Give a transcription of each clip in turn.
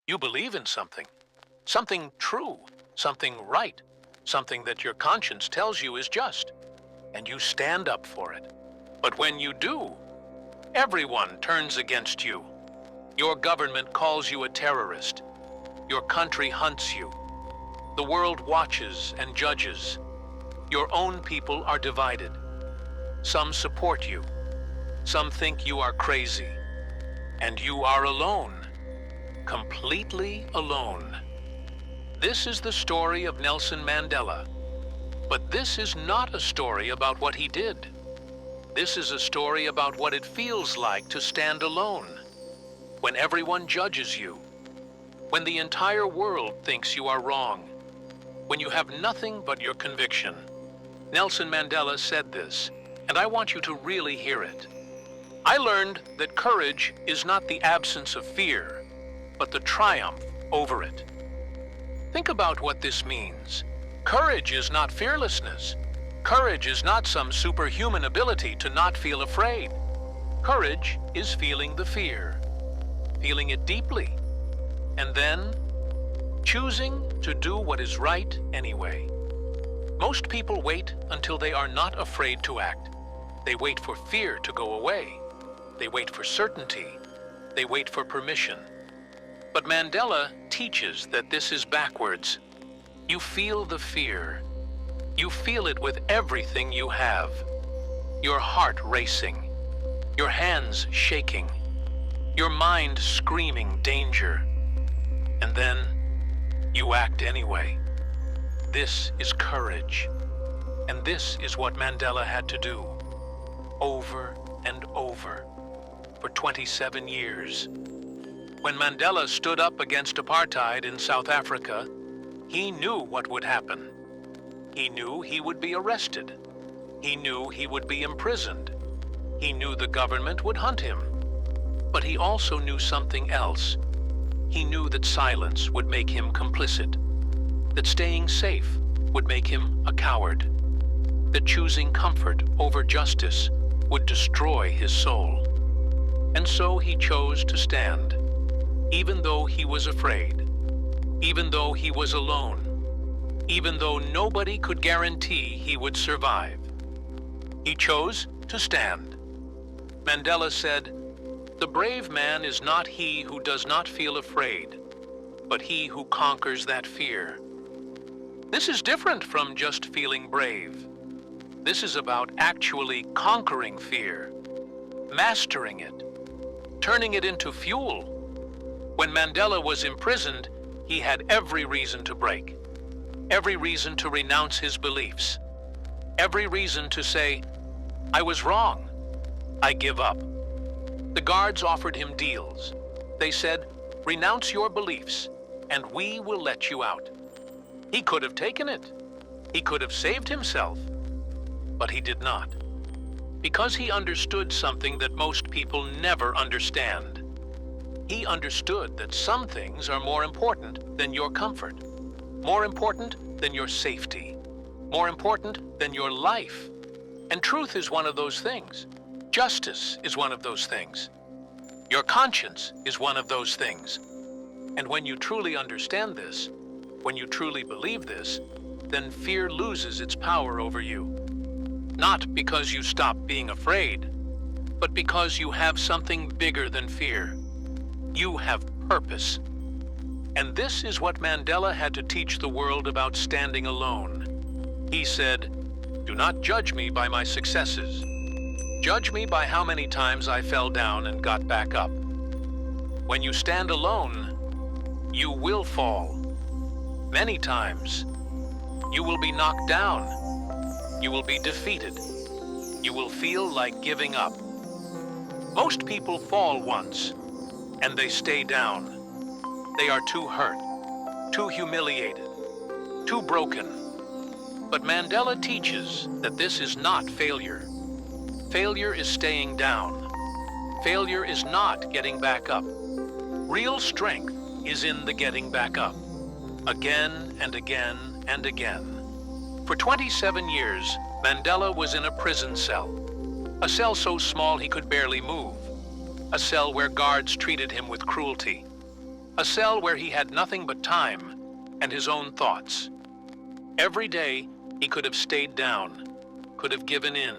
You believe in something. Something true, something right, something that your conscience tells you is just, and you stand up for it. But when you do, everyone turns against you. Your government calls you a terrorist. Your country hunts you. The world watches and judges. Your own people are divided. Some support you. Some think you are crazy. And you are alone. Completely alone. This is the story of Nelson Mandela. But this is not a story about what he did. This is a story about what it feels like to stand alone, when everyone judges you, when the entire world thinks you are wrong, when you have nothing but your conviction. Nelson Mandela said this, and I want you to really hear it. I learned that courage is not the absence of fear, but the triumph over it. Think about what this means. Courage is not fearlessness. Courage is not some superhuman ability to not feel afraid. Courage is feeling the fear, feeling it deeply, and then choosing to do what is right anyway. Most people wait until they are not afraid to act. They wait for fear to go away. They wait for certainty. They wait for permission. But Mandela teaches that this is backwards. You feel the fear. You feel it with everything you have. Your heart racing, your hands shaking, your mind screaming danger. And then you act anyway. This is courage. And this is what Mandela had to do, over and over, for 27 years. When Mandela stood up against apartheid in South Africa, he knew what would happen. He knew he would be arrested. He knew he would be imprisoned. He knew the government would hunt him. But he also knew something else. He knew that silence would make him complicit, that staying safe would make him a coward, that choosing comfort over justice would destroy his soul. And so he chose to stand, even though he was afraid, even though he was alone, even though nobody could guarantee he would survive. He chose to stand. Mandela said, "The brave man is not he who does not feel afraid, but he who conquers that fear." This is different from just feeling brave. This is about actually conquering fear, mastering it, turning it into fuel. When Mandela was imprisoned, he had every reason to break. Every reason to renounce his beliefs. Every reason to say, "I was wrong. I give up." The guards offered him deals. They said, "Renounce your beliefs, and we will let you out." He could have taken it. He could have saved himself. But he did not. Because he understood something that most people never understand. He understood that some things are more important than your comfort. More important than your safety, more important than your life. And truth is one of those things. Justice is one of those things. Your conscience is one of those things. And when you truly understand this, when you truly believe this, then fear loses its power over you. Not because you stop being afraid, but because you have something bigger than fear. You have purpose. And this is what Mandela had to teach the world about standing alone. He said, "Do not judge me by my successes. Judge me by how many times I fell down and got back up. When you stand alone, you will fall. Many times. You will be knocked down. You will be defeated. You will feel like giving up. Most people fall once, and they stay down. They are too hurt, too humiliated, too broken. But Mandela teaches that this is not failure. Failure is staying down. Failure is not getting back up. Real strength is in the getting back up, again and again and again. For 27 years, Mandela was in a prison cell. A cell so small he could barely move. A cell where guards treated him with cruelty. A cell where he had nothing but time and his own thoughts. Every day, he could have stayed down, could have given in,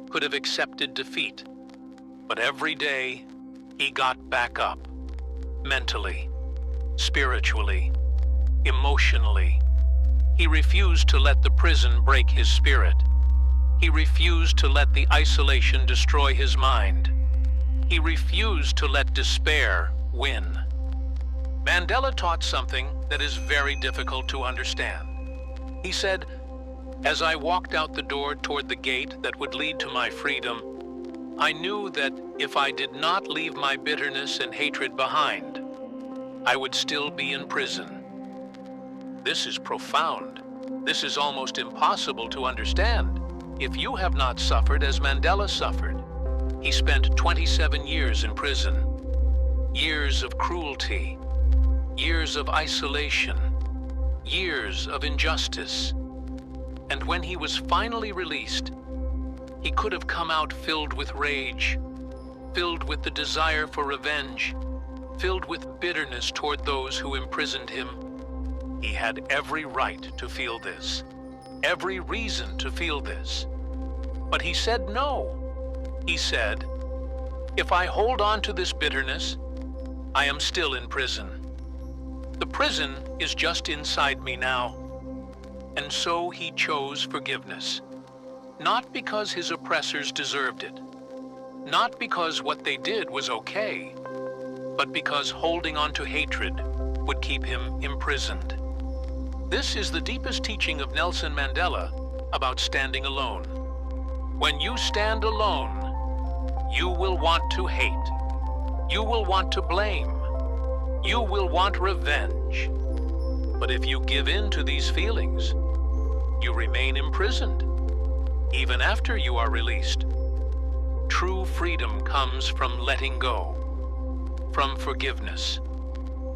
could have accepted defeat. But every day, he got back up, mentally, spiritually, emotionally. He refused to let the prison break his spirit. He refused to let the isolation destroy his mind. He refused to let despair win. Mandela taught something that is very difficult to understand. He said, "As I walked out the door toward the gate that would lead to my freedom, I knew that if I did not leave my bitterness and hatred behind, I would still be in prison." This is profound. This is almost impossible to understand if you have not suffered as Mandela suffered. He spent 27 years in prison. Years of cruelty, years of isolation, years of injustice. And when he was finally released, he could have come out filled with rage, filled with the desire for revenge, filled with bitterness toward those who imprisoned him. He had every right to feel this, every reason to feel this. But he said no. He said, "If I hold on to this bitterness, I am still in prison. The prison is just inside me now." And so he chose forgiveness. Not because his oppressors deserved it, not because what they did was okay, but because holding on to hatred would keep him imprisoned. This is the deepest teaching of Nelson Mandela about standing alone. When you stand alone, you will want to hate. You will want to blame. You will want revenge. But if you give in to these feelings, you remain imprisoned, even after you are released. True freedom comes from letting go, from forgiveness,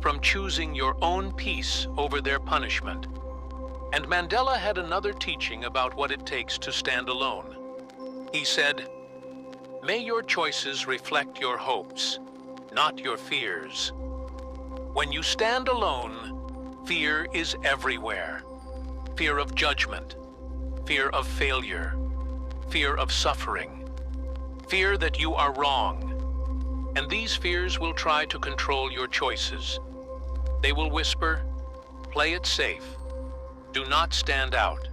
from choosing your own peace over their punishment. And Mandela had another teaching about what it takes to stand alone. He said, "May your choices reflect your hopes, not your fears." When you stand alone, fear is everywhere. Fear of judgment, fear of failure, fear of suffering, fear that you are wrong. And these fears will try to control your choices. They will whisper, "Play it safe. Do not stand out.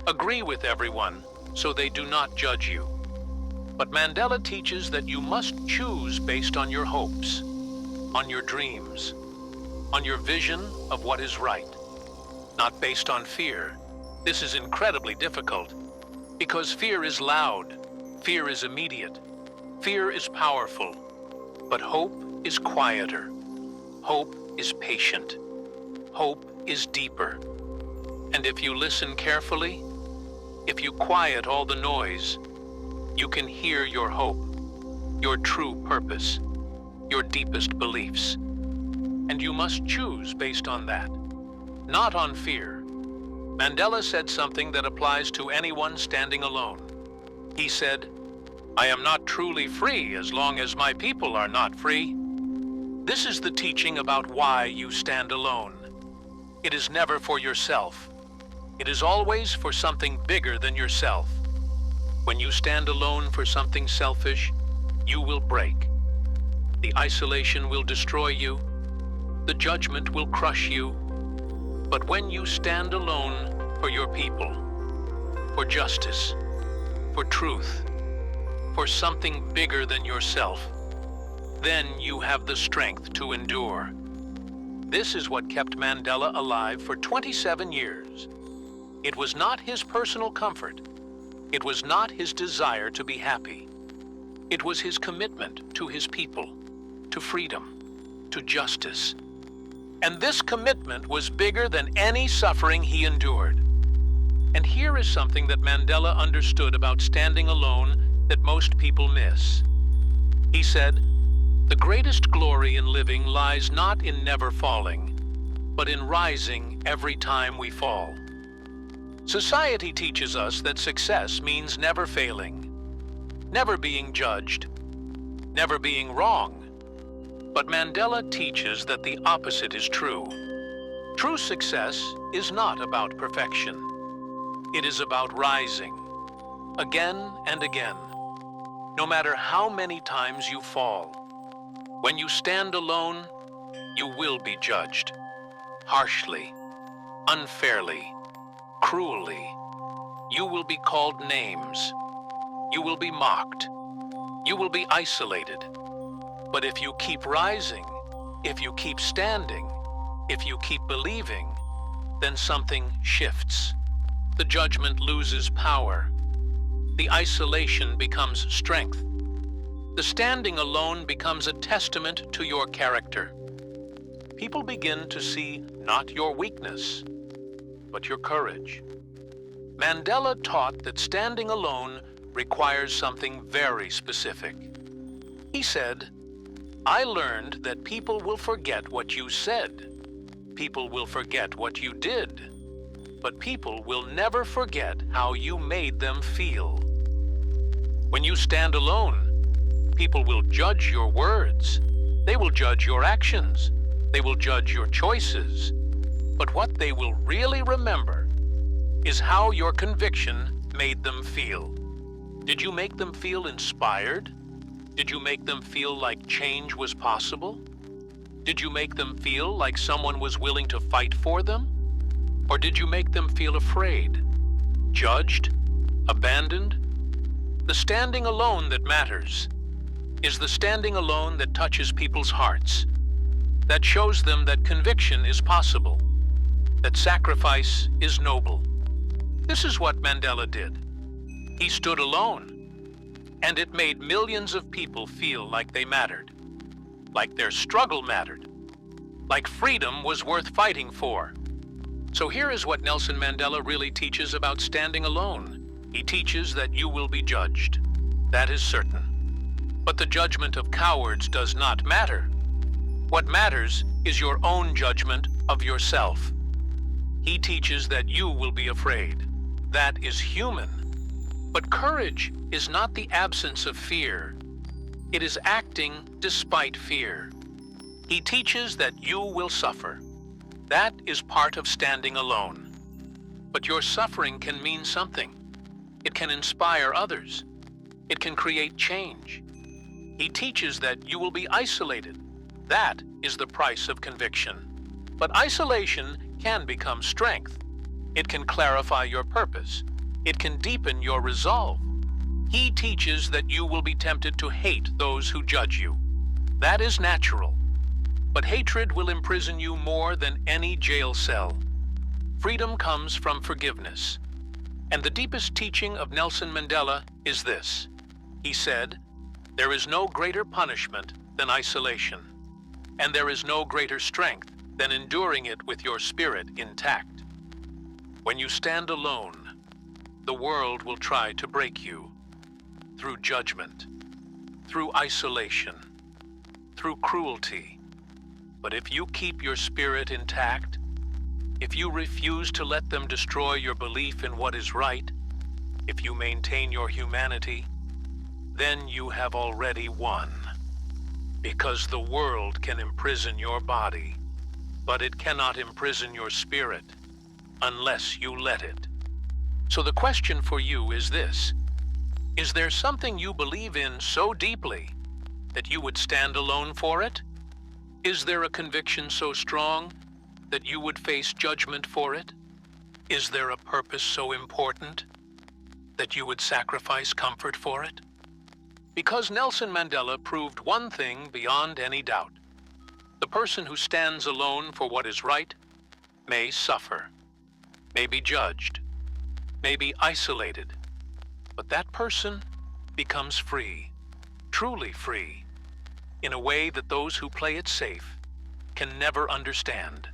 Agree with everyone so they do not judge you." But Mandela teaches that you must choose based on your hopes, on your dreams, on your vision of what is right, not based on fear. This is incredibly difficult because fear is loud, fear is immediate, fear is powerful, but hope is quieter. Hope is patient. Hope is deeper. And if you listen carefully, if you quiet all the noise, you can hear your hope, your true purpose, your deepest beliefs. And you must choose based on that, not on fear. Mandela said something that applies to anyone standing alone. He said, "I am not truly free as long as my people are not free." This is the teaching about why you stand alone. It is never for yourself. It is always for something bigger than yourself. When you stand alone for something selfish, you will break. The isolation will destroy you. The judgment will crush you. But when you stand alone for your people, for justice, for truth, for something bigger than yourself, then you have the strength to endure. This is what kept Mandela alive for 27 years. It was not his personal comfort. It was not his desire to be happy. It was his commitment to his people, to freedom, to justice. And this commitment was bigger than any suffering he endured. And here is something that Mandela understood about standing alone that most people miss. He said, "The greatest glory in living lies not in never falling, but in rising every time we fall." Society teaches us that success means never failing, never being judged, never being wrong. But Mandela teaches that the opposite is true. True success is not about perfection. It is about rising, again and again, no matter how many times you fall. When you stand alone, you will be judged, harshly, unfairly, cruelly. You will be called names. You will be mocked. You will be isolated. But if you keep rising, if you keep standing, if you keep believing, then something shifts. The judgment loses power. The isolation becomes strength. The standing alone becomes a testament to your character. People begin to see not your weakness, but your courage. Mandela taught that standing alone requires something very specific. He said, "I learned that people will forget what you said. People will forget what you did. But people will never forget how you made them feel." When you stand alone, people will judge your words. They will judge your actions. They will judge your choices. But what they will really remember is how your conviction made them feel. Did you make them feel inspired? Did you make them feel like change was possible? Did you make them feel like someone was willing to fight for them? Or did you make them feel afraid, judged, abandoned? The standing alone that matters is the standing alone that touches people's hearts, that shows them that conviction is possible, that sacrifice is noble. This is what Mandela did. He stood alone, and it made millions of people feel like they mattered, like their struggle mattered, like freedom was worth fighting for. So here is what Nelson Mandela really teaches about standing alone. He teaches that you will be judged. That is certain. But the judgment of cowards does not matter. What matters is your own judgment of yourself. He teaches that you will be afraid. That is human. But courage is not the absence of fear. It is acting despite fear. He teaches that you will suffer. That is part of standing alone. But your suffering can mean something. It can inspire others. It can create change. He teaches that you will be isolated. That is the price of conviction. But isolation can become strength. It can clarify your purpose. It can deepen your resolve. He teaches that you will be tempted to hate those who judge you. That is natural. But hatred will imprison you more than any jail cell. Freedom comes from forgiveness. And the deepest teaching of Nelson Mandela is this. He said, "There is no greater punishment than isolation, and there is no greater strength than enduring it with your spirit intact." When you stand alone, the world will try to break you through judgment, through isolation, through cruelty. But if you keep your spirit intact, if you refuse to let them destroy your belief in what is right, if you maintain your humanity, then you have already won. Because the world can imprison your body, but it cannot imprison your spirit unless you let it. So the question for you is this: is there something you believe in so deeply that you would stand alone for it? Is there a conviction so strong that you would face judgment for it? Is there a purpose so important that you would sacrifice comfort for it? Because Nelson Mandela proved one thing beyond any doubt. The person who stands alone for what is right may suffer, may be judged, may be isolated, but that person becomes free, truly free, in a way that those who play it safe can never understand.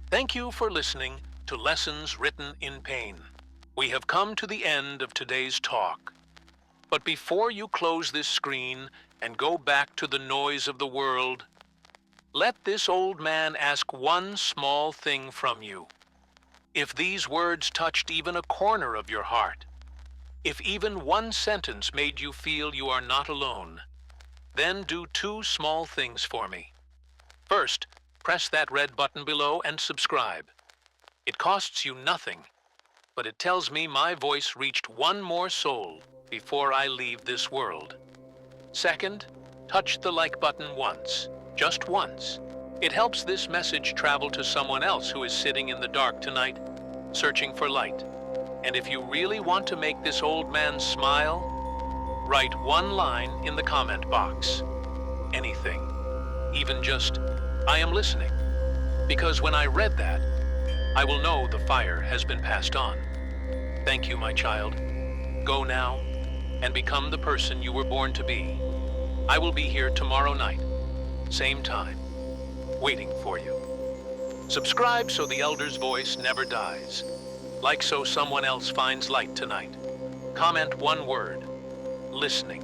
Thank you for listening to Lessons Written in Pain. We have come to the end of today's talk. But before you close this screen and go back to the noise of the world, let this old man ask one small thing from you. If these words touched even a corner of your heart, if even one sentence made you feel you are not alone, Then do two small things for me. First, press that red button below and subscribe. It costs you nothing, but it tells me my voice reached one more soul before I leave this world. Second, touch the like button once, just once. It helps this message travel to someone else who is sitting in the dark tonight, searching for light. And if you really want to make this old man smile, write one line in the comment box. Anything. Even just, "I am listening." Because when I read that, I will know the fire has been passed on. Thank you, my child. Go now and become the person you were born to be. I will be here tomorrow night, same time, waiting for you. Subscribe so the elder's voice never dies. Like so someone else finds light tonight. Comment one word: listening.